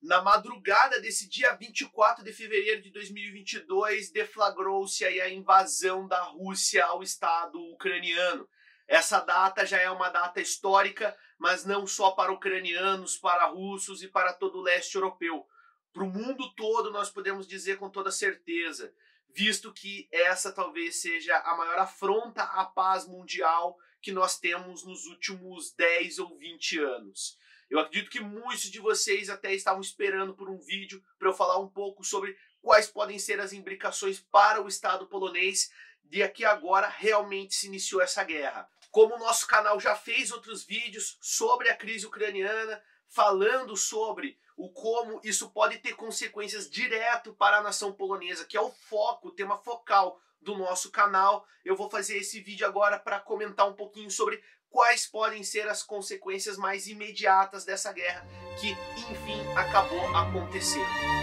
Na madrugada desse dia 24 de fevereiro de 2022, deflagrou-se aí a invasão da Rússia ao Estado ucraniano. Essa data já é uma data histórica, mas não só para ucranianos, para russos e para todo o leste europeu. Para o mundo todo nós podemos dizer com toda certeza, visto que essa talvez seja a maior afronta à paz mundial que nós temos nos últimos 10 ou 20 anos. Eu acredito que muitos de vocês até estavam esperando por um vídeo para eu falar um pouco sobre quais podem ser as implicações para o Estado polonês de que agora realmente se iniciou essa guerra. Como o nosso canal já fez outros vídeos sobre a crise ucraniana, falando sobre como isso pode ter consequências direto para a nação polonesa, que é o foco, o tema focal do nosso canal, eu vou fazer esse vídeo agora para comentar um pouquinho sobre quais podem ser as consequências mais imediatas dessa guerra que, enfim, acabou acontecendo.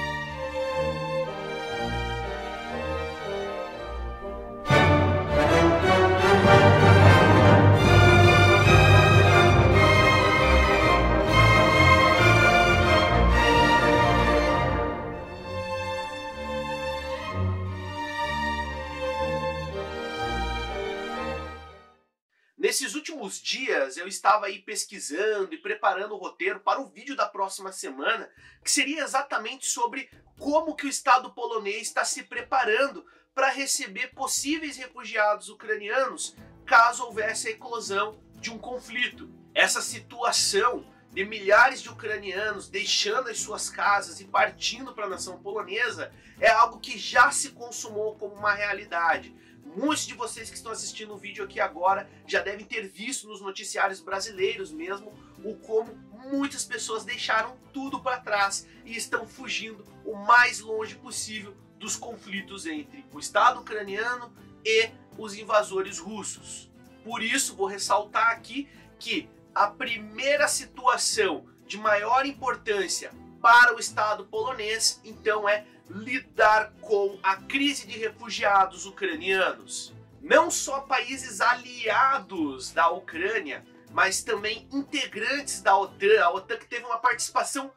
Nesses últimos dias eu estava aí pesquisando e preparando o roteiro para o vídeo da próxima semana, que seria exatamente sobre como que o Estado polonês está se preparando para receber possíveis refugiados ucranianos caso houvesse a eclosão de um conflito. Essa situação de milhares de ucranianos deixando as suas casas e partindo para a nação polonesa é algo que já se consumou como uma realidade. Muitos de vocês que estão assistindo o vídeo aqui agora já devem ter visto nos noticiários brasileiros mesmo o como muitas pessoas deixaram tudo para trás e estão fugindo o mais longe possível dos conflitos entre o Estado ucraniano e os invasores russos. Por isso, vou ressaltar aqui que a primeira situação de maior importância para o Estado polonês, então, é lidar com a crise de refugiados ucranianos. Não só países aliados da Ucrânia, mas também integrantes da OTAN, a OTAN que teve uma participação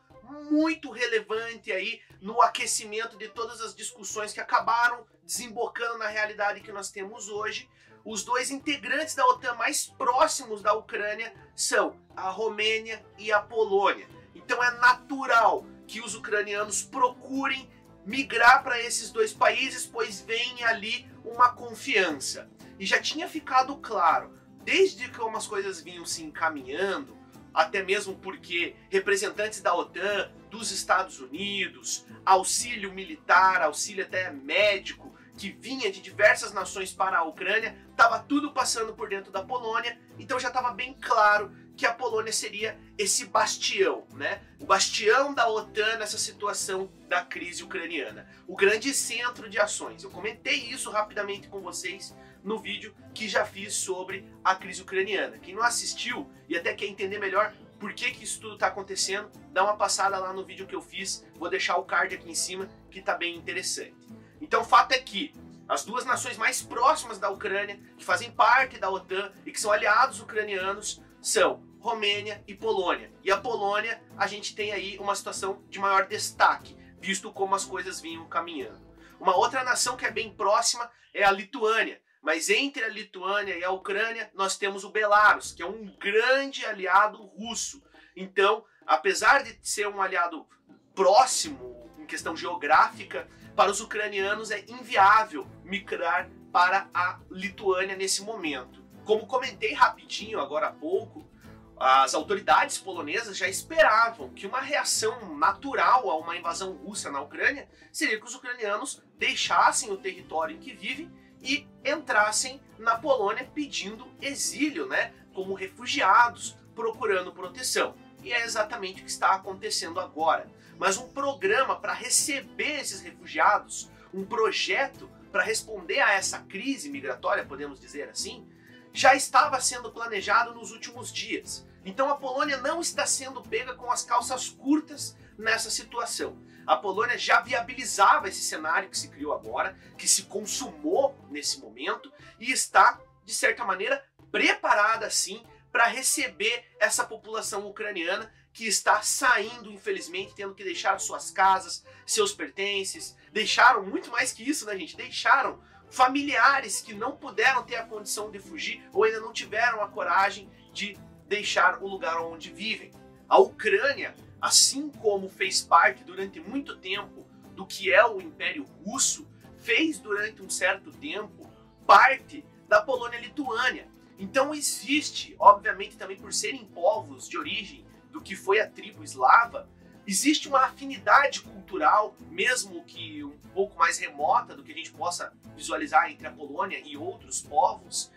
muito relevante aí no aquecimento de todas as discussões que acabaram desembocando na realidade que nós temos hoje. Os dois integrantes da OTAN mais próximos da Ucrânia são a Romênia e a Polônia. Então é natural que os ucranianos procurem migrar para esses dois países, pois vem ali uma confiança. E já tinha ficado claro, desde que umas coisas vinham se encaminhando, até mesmo porque representantes da OTAN, dos Estados Unidos, auxílio militar, auxílio até médico, que vinha de diversas nações para a Ucrânia, estava tudo passando por dentro da Polônia, então já estava bem claro que a Polônia seria esse bastião, né? O bastião da OTAN nessa situação da crise ucraniana. O grande centro de ações. Eu comentei isso rapidamente com vocês no vídeo que já fiz sobre a crise ucraniana. Quem não assistiu e até quer entender melhor por que isso tudo está acontecendo, dá uma passada lá no vídeo que eu fiz. Vou deixar o card aqui em cima, que está bem interessante. Então o fato é que as duas nações mais próximas da Ucrânia, que fazem parte da OTAN e que são aliados ucranianos, são Romênia e Polônia. E a Polônia, a gente tem aí uma situação de maior destaque, visto como as coisas vinham caminhando. Uma outra nação que é bem próxima é a Lituânia, mas entre a Lituânia e a Ucrânia nós temos o Belarus, que é um grande aliado russo. Então, apesar de ser um aliado próximo em questão geográfica, para os ucranianos é inviável migrar para a Lituânia nesse momento. Como comentei rapidinho agora há pouco, as autoridades polonesas já esperavam que uma reação natural a uma invasão russa na Ucrânia seria que os ucranianos deixassem o território em que vivem e entrassem na Polônia pedindo exílio, né, como refugiados, procurando proteção. E é exatamente o que está acontecendo agora. Mas um programa para receber esses refugiados, um projeto para responder a essa crise migratória, podemos dizer assim, já estava sendo planejado nos últimos dias. Então a Polônia não está sendo pega com as calças curtas nessa situação. A Polônia já viabilizava esse cenário que se criou agora, que se consumou nesse momento e está, de certa maneira, preparada sim para receber essa população ucraniana que está saindo, infelizmente, tendo que deixar suas casas, seus pertences, deixaram muito mais que isso, né, gente? Deixaram familiares que não puderam ter a condição de fugir ou ainda não tiveram a coragem de deixar o lugar onde vivem. A Ucrânia, assim como fez parte durante muito tempo do que é o Império Russo, fez durante um certo tempo parte da Polônia-Lituânia. Então existe, obviamente também por serem povos de origem do que foi a tribo eslava, existe uma afinidade cultural, mesmo que um pouco mais remota do que a gente possa visualizar entre a Polônia e outros povos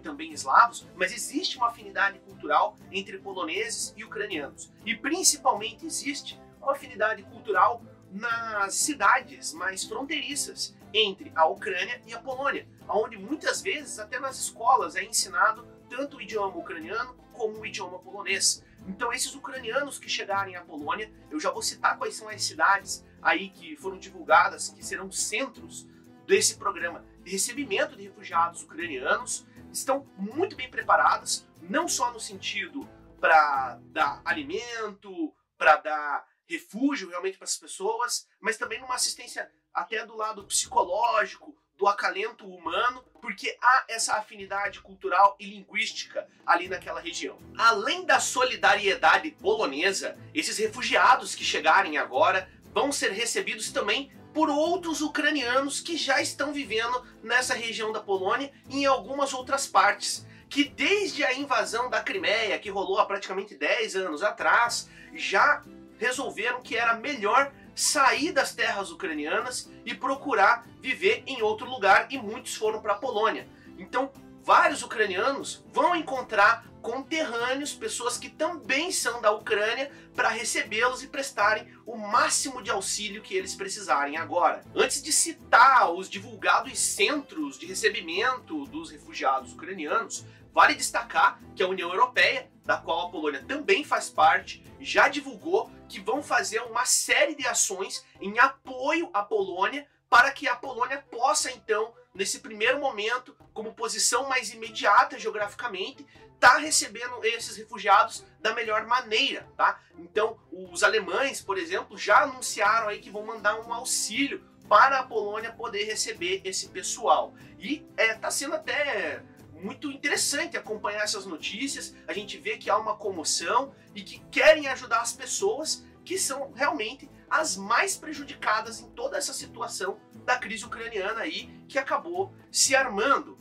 também eslavos, mas existe uma afinidade cultural entre poloneses e ucranianos. E principalmente existe uma afinidade cultural nas cidades mais fronteiriças entre a Ucrânia e a Polônia, onde muitas vezes até nas escolas é ensinado tanto o idioma ucraniano como o idioma polonês. Então esses ucranianos que chegarem à Polônia, eu já vou citar quais são as cidades aí que foram divulgadas, que serão centros desse programa de recebimento de refugiados ucranianos, estão muito bem preparadas, não só no sentido para dar alimento, para dar refúgio realmente para as pessoas, mas também numa assistência até do lado psicológico, do acalento humano, porque há essa afinidade cultural e linguística ali naquela região. Além da solidariedade polonesa, esses refugiados que chegarem agora vão ser recebidos também por outros ucranianos que já estão vivendo nessa região da Polônia e em algumas outras partes, que desde a invasão da Crimeia, que rolou há praticamente 10 anos atrás, já resolveram que era melhor sair das terras ucranianas e procurar viver em outro lugar, e muitos foram para a Polônia. Então, vários ucranianos vão encontrar conterrâneos, pessoas que também são da Ucrânia, para recebê-los e prestarem o máximo de auxílio que eles precisarem agora. Antes de citar os divulgados centros de recebimento dos refugiados ucranianos, vale destacar que a União Europeia, da qual a Polônia também faz parte, já divulgou que vão fazer uma série de ações em apoio à Polônia para que a Polônia possa, então, nesse primeiro momento, como posição mais imediata geograficamente, tá recebendo esses refugiados da melhor maneira, tá? Então, os alemães, por exemplo, já anunciaram aí que vão mandar um auxílio para a Polônia poder receber esse pessoal. E tá sendo até muito interessante acompanhar essas notícias. A gente vê que há uma comoção e que querem ajudar as pessoas que são realmente as mais prejudicadas em toda essa situação da crise ucraniana aí, que acabou se armando.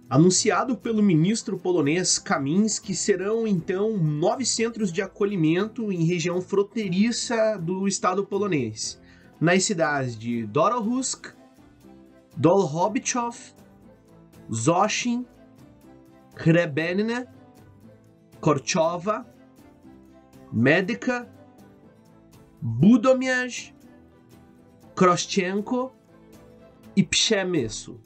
Anunciado pelo ministro polonês Kaminski, serão então 9 centros de acolhimento em região fronteiriça do estado polonês, nas cidades de Dorohusk, Dolhobichów, Zosin, Hrebenne, Korczowa, Medyka, Budomierz, Krościenko e Przemysł.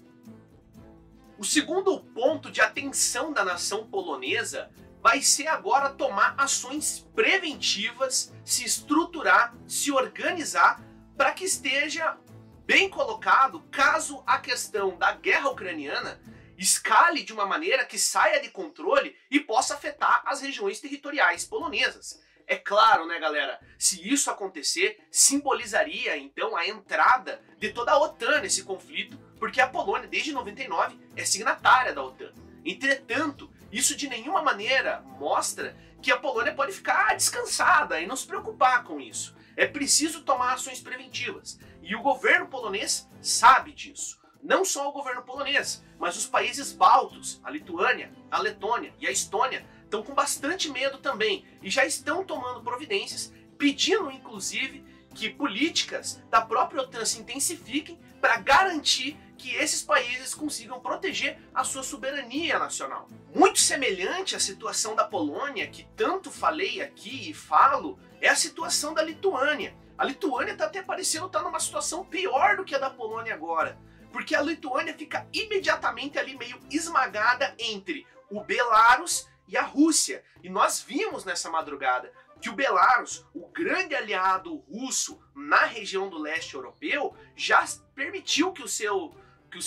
O segundo ponto de atenção da nação polonesa vai ser agora tomar ações preventivas, se estruturar, se organizar para que esteja bem colocado caso a questão da guerra ucraniana escale de uma maneira que saia de controle e possa afetar as regiões territoriais polonesas. É claro, né, galera, se isso acontecer, simbolizaria então a entrada de toda a OTAN nesse conflito, porque a Polônia, desde 99, é signatária da OTAN. Entretanto, isso de nenhuma maneira mostra que a Polônia pode ficar descansada e não se preocupar com isso. É preciso tomar ações preventivas, e o governo polonês sabe disso. Não só o governo polonês, mas os países bálticos, a Lituânia, a Letônia e a Estônia, estão com bastante medo também e já estão tomando providências, pedindo inclusive que políticas da própria OTAN se intensifiquem para garantir que esses países consigam proteger a sua soberania nacional. Muito semelhante à situação da Polônia, que tanto falei aqui e falo, é a situação da Lituânia. A Lituânia está até parecendo estar numa situação pior do que a da Polônia agora, porque a Lituânia fica imediatamente ali meio esmagada entre o Belarus e a Rússia. E nós vimos nessa madrugada que o Belarus, o grande aliado russo na região do leste europeu, já permitiu que o seu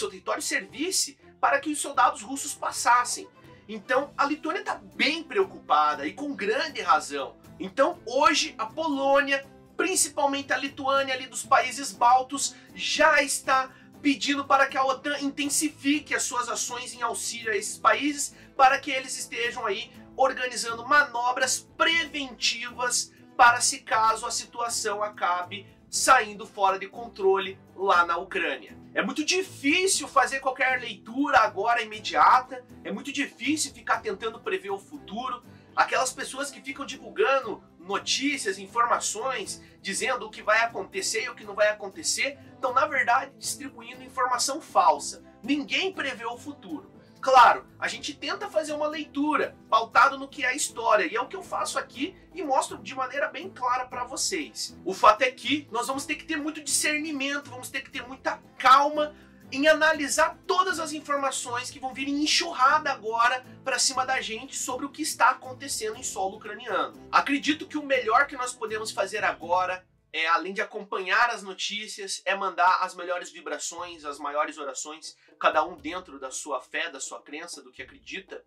território servisse para que os soldados russos passassem. Então a Lituânia está bem preocupada, e com grande razão, Então hoje a Polônia, principalmente a Lituânia ali dos países bálticos, já está pedindo para que a OTAN intensifique as suas ações em auxílio a esses países, para que eles estejam aí organizando manobras preventivas para se caso a situação acabe saindo fora de controle lá na Ucrânia. É muito difícil fazer qualquer leitura agora imediata, é muito difícil ficar tentando prever o futuro. Aquelas pessoas que ficam divulgando notícias, informações, dizendo o que vai acontecer e o que não vai acontecer, estão na verdade distribuindo informação falsa. Ninguém prevê o futuro. Claro, a gente tenta fazer uma leitura pautado no que é a história, e é o que eu faço aqui e mostro de maneira bem clara para vocês. O fato é que nós vamos ter que ter muito discernimento, vamos ter que ter muita calma em analisar todas as informações que vão vir em enxurrada agora para cima da gente sobre o que está acontecendo em solo ucraniano. Acredito que o melhor que nós podemos fazer agora é, além de acompanhar as notícias, é mandar as melhores vibrações, as maiores orações, cada um dentro da sua fé, da sua crença, do que acredita,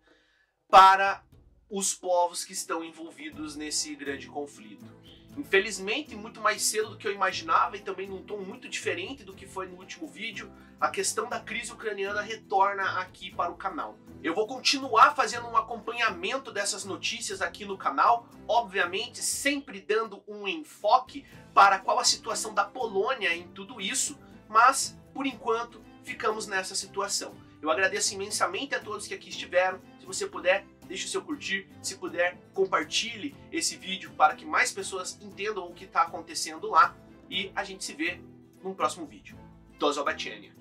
para os povos que estão envolvidos nesse grande conflito. Infelizmente, muito mais cedo do que eu imaginava e também num tom muito diferente do que foi no último vídeo, a questão da crise ucraniana retorna aqui para o canal. Eu vou continuar fazendo um acompanhamento dessas notícias aqui no canal, obviamente sempre dando um enfoque para qual a situação da Polônia em tudo isso, mas por enquanto ficamos nessa situação. Eu agradeço imensamente a todos que aqui estiveram. Se você puder, deixe o seu curtir, se puder, compartilhe esse vídeo para que mais pessoas entendam o que está acontecendo lá, e a gente se vê num próximo vídeo. Do zobaczenia.